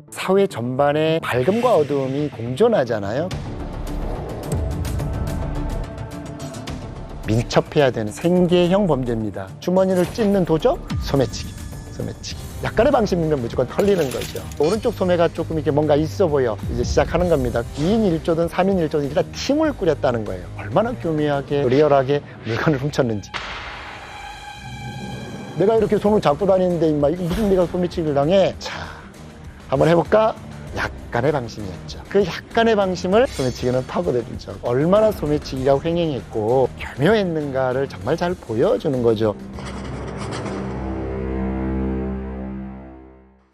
사회 전반에 밝음과 어두움이 공존하잖아요. 민첩해야 되는 생계형 범죄입니다. 주머니를 찢는 도적, 소매치기. 약간의 방심이면 무조건 털리는 거죠. 오른쪽 소매가 조금 이렇게 뭔가 있어 보여 이제 시작하는 겁니다. 2인 1조든 3인 1조든 일단 팀을 꾸렸다는 거예요. 얼마나 교묘하게 리얼하게 물건을 훔쳤는지. 내가 이렇게 손을 잡고 다니는데 임마 이거 무슨 내가 소매치기를 당해. 자, 한번 해볼까? 약간의 방심이었죠. 그 약간의 방심을 소매치기는 파고들죠. 얼마나 소매치기가 횡행했고 교묘했는가를 정말 잘 보여주는 거죠.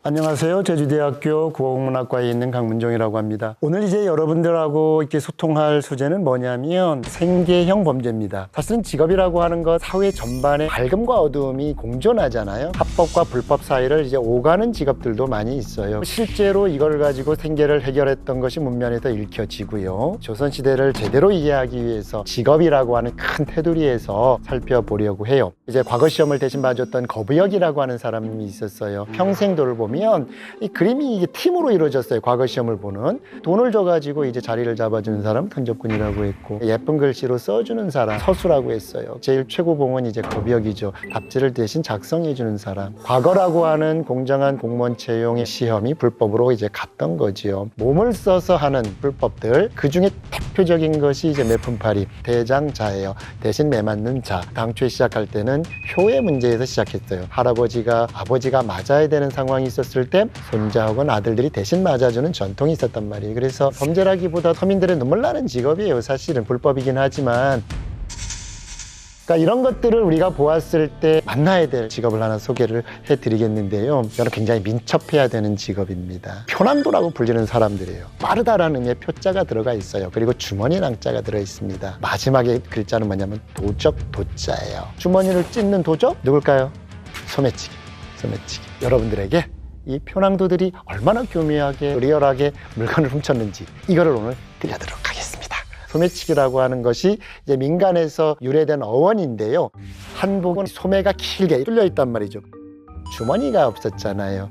안녕하세요. 제주대학교 국어국문학과에 있는 강문종이라고 합니다. 오늘 이제 여러분들하고 이렇게 소통할 소재는 뭐냐면 생계형 범죄입니다. 사실은 직업이라고 하는 것 사회 전반에 밝음과 어두움이 공존하잖아요. 합법과 불법 사이를 이제 오가는 직업들도 많이 있어요. 실제로 이걸 가지고 생계를 해결했던 것이 문면에서 읽혀지고요. 조선시대를 제대로 이해하기 위해서 직업이라고 하는 큰 테두리에서 살펴보려고 해요. 이제 과거 시험을 대신 봐줬던 거부역이라고 하는 사람이 있었어요. 평생도를 보면 이 그림이 이게 팀으로 이루어졌어요. 과거 시험을 보는 돈을 줘가지고 이제 자리를 잡아주는 사람 근접군이라고 했고 예쁜 글씨로 써주는 사람 서수라고 했어요. 제일 최고봉은 이제 거부역이죠. 답지를 대신 작성해주는 사람. 과거라고 하는 공정한 공무원 채용의 시험이 불법으로 이제 갔던 거지요. 몸을 써서 하는 불법들 그 중에 대표적인 것이 이제 매품팔이 대장자예요. 대신 매맞는 자. 당초에 시작할 때는 효의 문제에서 시작했어요. 할아버지가 아버지가 맞아야 되는 상황이 있었을 때 손자 혹은 아들들이 대신 맞아주는 전통이 있었단 말이에요. 그래서 범죄라기보다 서민들의 눈물 나는 직업이에요. 사실은 불법이긴 하지만. 그러니까 이런 것들을 우리가 보았을 때 만나야 될 직업을 하나 소개를 해드리겠는데요. 이거는 굉장히 민첩해야 되는 직업입니다. 표남도라고 불리는 사람들이에요. 빠르다라는 의미의 표자가 들어가 있어요. 그리고 주머니 낭자가 들어 있습니다. 마지막에 글자는 뭐냐면 도적 도자예요. 주머니를 찢는 도적 누굴까요? 소매치기. 여러분들에게 이 표남도들이 얼마나 교묘하게 리얼하게 물건을 훔쳤는지 이거를 오늘 들려드리도록 하겠습니다. 소매치기라고 하는 것이 이제 민간에서 유래된 어원인데요. 한복은 소매가 길게 뚫려 있단 말이죠. 주머니가 없었잖아요.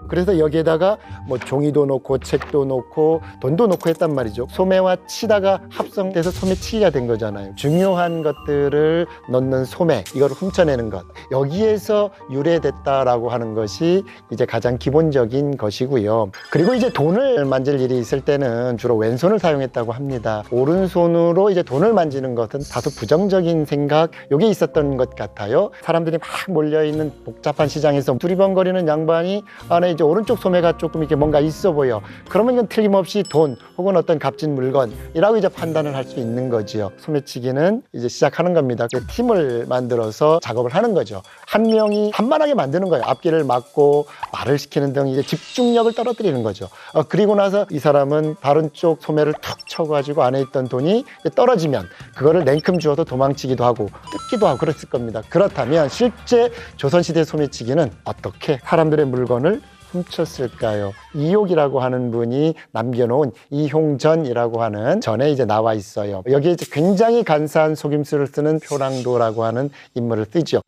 그래서 여기에다가 뭐 종이도 놓고 책도 놓고 돈도 놓고 했단 말이죠. 소매와 치다가 합성돼서 소매치기가 된 거잖아요. 중요한 것들을 넣는 소매, 이걸 훔쳐내는 것. 여기에서 유래됐다라고 하는 것이 이제 가장 기본적인 것이고요. 그리고 이제 돈을 만질 일이 있을 때는 주로 왼손을 사용했다고 합니다. 오른손으로 이제 돈을 만지는 것은 다소 부정적인 생각, 이게 있었던 것 같아요. 사람들이 막 몰려있는 복잡한 시장에서 두리번거리는 양반이 안에 이제 오른쪽 소매가 조금 이렇게 뭔가 있어 보여. 그러면 이건 틀림없이 돈 혹은 어떤 값진 물건이라고 이제 판단을 할 수 있는 거지요. 소매치기는 이제 시작하는 겁니다. 팀을 만들어서 작업을 하는 거죠. 한 명이 산만하게 만드는 거예요. 앞길을 막고 말을 시키는 등 이제 집중력을 떨어뜨리는 거죠. 그리고 나서 이 사람은 다른 쪽 소매를 툭 쳐가지고 안에 있던 돈이 떨어지면 그거를 냉큼 주어도 도망치기도 하고 뜯기도 하고 그랬을 겁니다. 그렇다면 실제 조선시대 소매치기는 어떻게 사람들의 물건을 훔쳤을까요? 이욕이라고 하는 분이 남겨놓은 이홍전이라고 하는 전에 이제 나와 있어요. 여기에 이제 굉장히 간사한 속임수를 쓰는 표랑도라고 하는 인물을 쓰죠.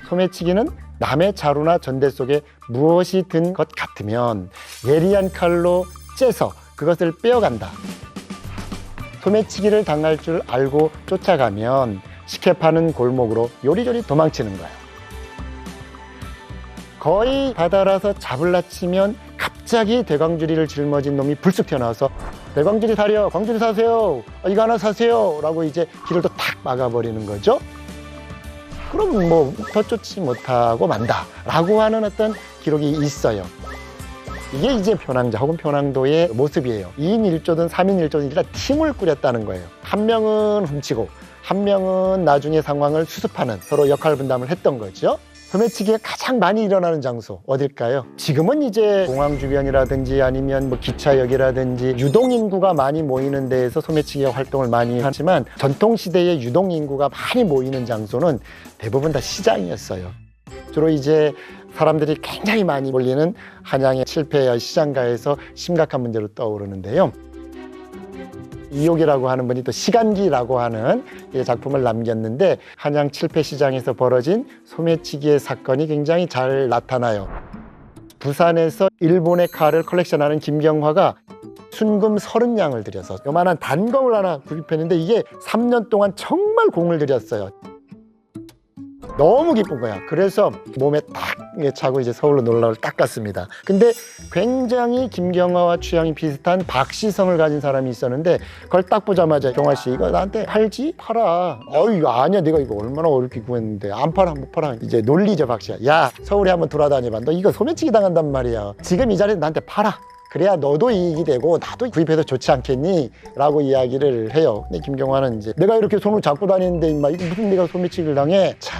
소매치기는 남의 자루나 전대 속에 무엇이 든 것 같으면 예리한 칼로 째서 그것을 빼어간다. 소매치기를 당할 줄 알고 쫓아가면 식혜 파는 골목으로 요리조리 도망치는 거예요. 거의 다다라서 잡을라 치면 갑자기 대광주리를 짊어진 놈이 불쑥 튀어나와서 대광주리 사려, 광주리 사세요, 이거 하나 사세요 라고 이제 길을 또 탁 막아버리는 거죠. 그럼 뭐 더 쫓지 못하고 만다 라고 하는 어떤 기록이 있어요. 이게 이제 표낭자 혹은 표낭도의 모습이에요. 2인 1조든 3인 1조든 일단 팀을 꾸렸다는 거예요. 한 명은 훔치고 한 명은 나중에 상황을 수습하는 서로 역할 분담을 했던 거죠. 소매치기가 가장 많이 일어나는 장소 어딜까요? 지금은 이제 공항 주변이라든지 아니면 뭐 기차역이라든지 유동인구가 많이 모이는 데에서 소매치기가 활동을 많이 하지만 전통시대의 유동인구가 많이 모이는 장소는 대부분 다 시장이었어요. 주로 이제 사람들이 굉장히 많이 몰리는 한양의 칠패 시장가에서 심각한 문제로 떠오르는데요. 이옥이라고 하는 분이 또 시간기라고 하는 작품을 남겼는데 한양 칠패시장에서 벌어진 소매치기의 사건이 굉장히 잘 나타나요. 부산에서 일본의 칼을 컬렉션하는 김경화가 순금 30냥을 들여서 요만한 단검을 하나 구입했는데 이게 3년 동안 정말 공을 들였어요. 너무 기쁜 거야. 그래서 몸에 딱 차고 이제 서울로 놀러 딱 갔습니다. 근데 굉장히 김경화와 취향이 비슷한 박시성을 가진 사람이 있었는데 그걸 딱 보자마자 경화 씨 이거 나한테 팔지? 팔아. 이거 아니야. 내가 이거 얼마나 어렵게 구했는데 안 팔아 못 팔아. 이제 놀리죠 박 씨가. 야 서울에 한번 돌아다녀봐. 너 이거 소매치기 당한단 말이야. 지금 이 자리에 나한테 팔아. 그래야 너도 이익이 되고 나도 구입해도 좋지 않겠니? 라고 이야기를 해요. 근데 김경화는 이제 내가 이렇게 손을 잡고 다니는데 임마 이거 무슨 내가 소매치기를 당해? 자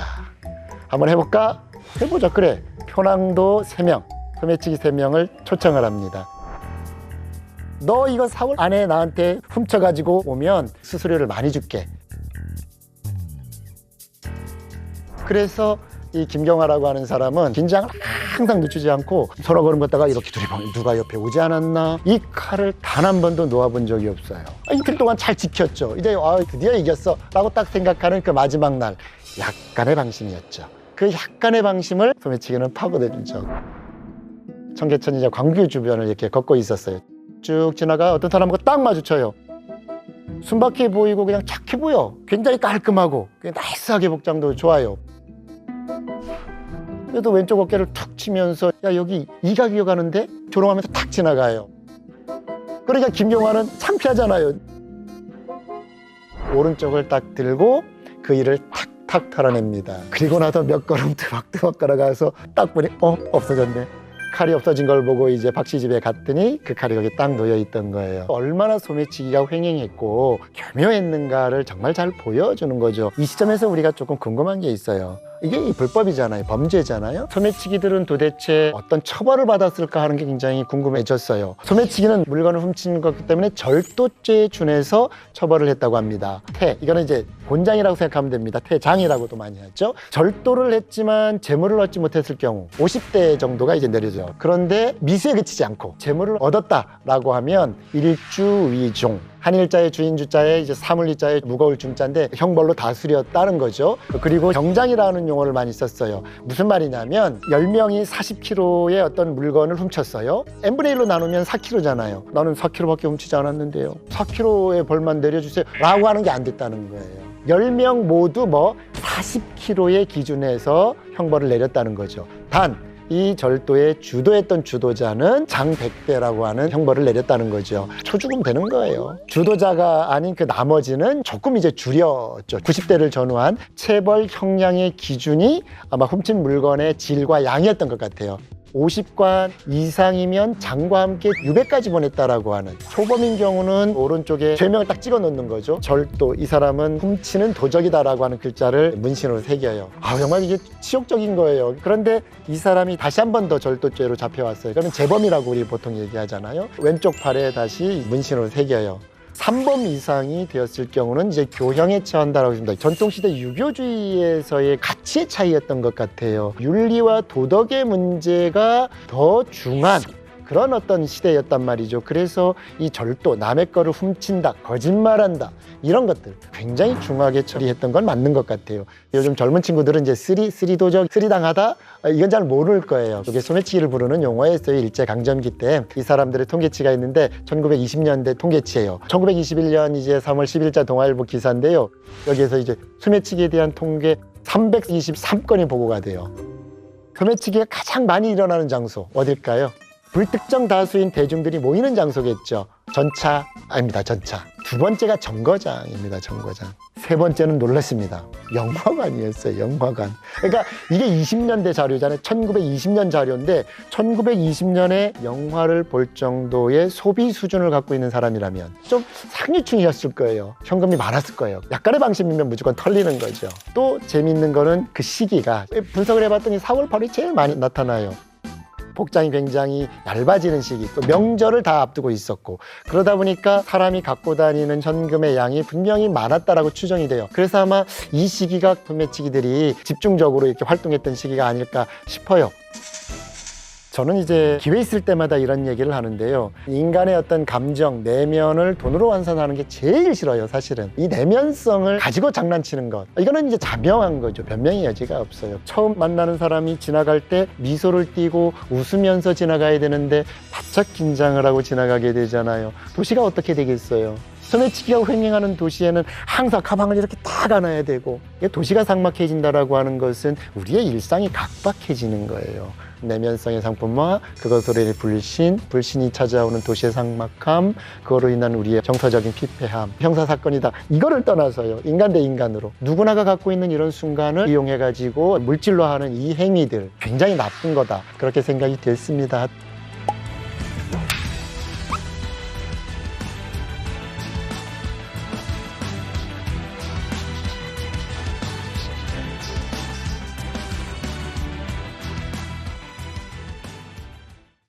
한번 해볼까? 해보자. 그래. 표낭도 3명, 소매치기 3명을 초청을 합니다. 너 이거 4월 안에 나한테 훔쳐가지고 오면 수수료를 많이 줄게. 그래서 이 김경화라고 하는 사람은 긴장을 항상 늦추지 않고 서로 걸음 걷다가 이렇게 둘이 보면 누가 옆에 오지 않았나? 이 칼을 단 한 번도 놓아본 적이 없어요. 이틀 동안 잘 지켰죠. 이제 드디어 이겼어 라고 딱 생각하는 그 마지막 날 약간의 방심이었죠. 그 약간의 방심을 소매치기는 파고들죠. 청계천 이제 광교 주변을 이렇게 걷고 있었어요. 쭉 지나가 어떤 사람하고 딱 마주쳐요. 순박해 보이고 그냥 착해 보여. 굉장히 깔끔하고 나이스하게 복장도 좋아요. 그래도 왼쪽 어깨를 툭 치면서 야 여기 이가 기어가는데? 조롱하면서 탁 지나가요. 그러니까 김경화는 창피하잖아요. 오른쪽을 딱 들고 그 이를 탁탁 털어냅니다. 그리고 나서 몇 걸음 뜨박뜨박 걸어가서 딱 보니 없어졌네. 칼이 없어진 걸 보고 이제 박 씨 집에 갔더니 그 칼이 거기 딱 놓여 있던 거예요. 얼마나 소매치기가 횡행했고 교묘했는가를 정말 잘 보여주는 거죠. 이 시점에서 우리가 조금 궁금한 게 있어요. 이게 불법이잖아요. 범죄잖아요. 소매치기들은 도대체 어떤 처벌을 받았을까 하는 게 굉장히 궁금해졌어요. 소매치기는 물건을 훔친 거기 때문에 절도죄에 준해서 처벌을 했다고 합니다. 이거는 이제 곤장이라고 생각하면 됩니다. 퇴장이라고도 많이 하죠. 절도를 했지만 재물을 얻지 못했을 경우 50대 정도가 이제 내려져요. 그런데 미수에 그치지 않고 재물을 얻었다라고 하면 일주위종, 한일자의 주인주자에 이제 사물리자에 무거울 중자인데 형벌로 다스렸다는 거죠. 그리고 경장이라는 용어를 많이 썼어요. 무슨 말이냐면 10명이 40kg의 어떤 물건을 훔쳤어요. n분의 1로 나누면 4kg잖아요. 나는 4kg밖에 훔치지 않았는데요. 4kg의 벌만 내려주세요. 라고 하는 게 안 됐다는 거예요. 10명 모두 40kg의 기준에서 형벌을 내렸다는 거죠. 단 이 절도에 주도했던 주도자는 장백대라고 하는 형벌을 내렸다는 거죠. 초죽음 되는 거예요. 주도자가 아닌 그 나머지는 조금 이제 줄였죠. 90대를 전후한 체벌 형량의 기준이 아마 훔친 물건의 질과 양이었던 것 같아요. 50관 이상이면 장과 함께 유배까지 보냈다라고 하는, 초범인 경우는 오른쪽에 죄명을 딱 찍어 놓는 거죠. 절도, 이 사람은 훔치는 도적이다라고 하는 글자를 문신으로 새겨요. 정말 이게 치욕적인 거예요. 그런데 이 사람이 다시 한 번 더 절도죄로 잡혀왔어요. 그러면 재범이라고 우리 보통 얘기하잖아요. 왼쪽 팔에 다시 문신으로 새겨요. 3범 이상이 되었을 경우는 이제 교형에 처한다라고 했습니다. 전통시대 유교주의에서의 가치의 차이였던 것 같아요. 윤리와 도덕의 문제가 더 중한 그런 어떤 시대였단 말이죠. 그래서 이 절도, 남의 거를 훔친다, 거짓말한다, 이런 것들 굉장히 중하게 처리했던 건 맞는 것 같아요. 요즘 젊은 친구들은 이제 쓰리도적, 쓰리당하다, 이건 잘 모를 거예요. 이게 소매치기를 부르는 용어였어요. 일제강점기 때 이 사람들의 통계치가 있는데 1920년대 통계치예요. 1921년 이제 3월 10일자 동아일보 기사인데요. 여기에서 이제 소매치기에 대한 통계 323건이 보고가 돼요. 소매치기가 가장 많이 일어나는 장소 어딜까요? 불특정 다수인 대중들이 모이는 장소겠죠. 전차 아닙니다. 전차. 두 번째가 정거장입니다. 정거장. 세 번째는 놀랐습니다. 영화관이었어요. 영화관. 그러니까 이게 20년대 자료잖아요. 1920년 자료인데 1920년에 영화를 볼 정도의 소비 수준을 갖고 있는 사람이라면 좀 상류층이었을 거예요. 현금이 많았을 거예요. 약간의 방심이면 무조건 털리는 거죠. 또 재밌는 거는 그 시기가, 분석을 해봤더니 4월, 8월이 제일 많이 나타나요. 복장이 굉장히 얇아지는 시기, 또 명절을 다 앞두고 있었고, 그러다 보니까 사람이 갖고 다니는 현금의 양이 분명히 많았다라고 추정이 돼요. 그래서 아마 이 시기가 소매치기들이 집중적으로 이렇게 활동했던 시기가 아닐까 싶어요. 저는 이제 기회 있을 때마다 이런 얘기를 하는데요. 인간의 어떤 감정, 내면을 돈으로 환산하는 게 제일 싫어요, 사실은. 이 내면성을 가지고 장난치는 것. 이거는 이제 자명한 거죠. 변명의 여지가 없어요. 처음 만나는 사람이 지나갈 때 미소를 띠고 웃으면서 지나가야 되는데 바짝 긴장을 하고 지나가게 되잖아요. 도시가 어떻게 되겠어요? 소매치기하고 횡행하는 도시에는 항상 가방을 이렇게 딱 안아야 되고, 도시가 삭막해진다라고 하는 것은 우리의 일상이 각박해지는 거예요. 내면성의 상품화, 그것으로 인해 불신이 찾아오는 도시의 삭막함, 그거로 인한 우리의 정서적인 피폐함, 형사사건이다. 이거를 떠나서요. 인간 대 인간으로. 누구나가 갖고 있는 이런 순간을 이용해가지고 물질로 하는 이 행위들, 굉장히 나쁜 거다. 그렇게 생각이 됐습니다.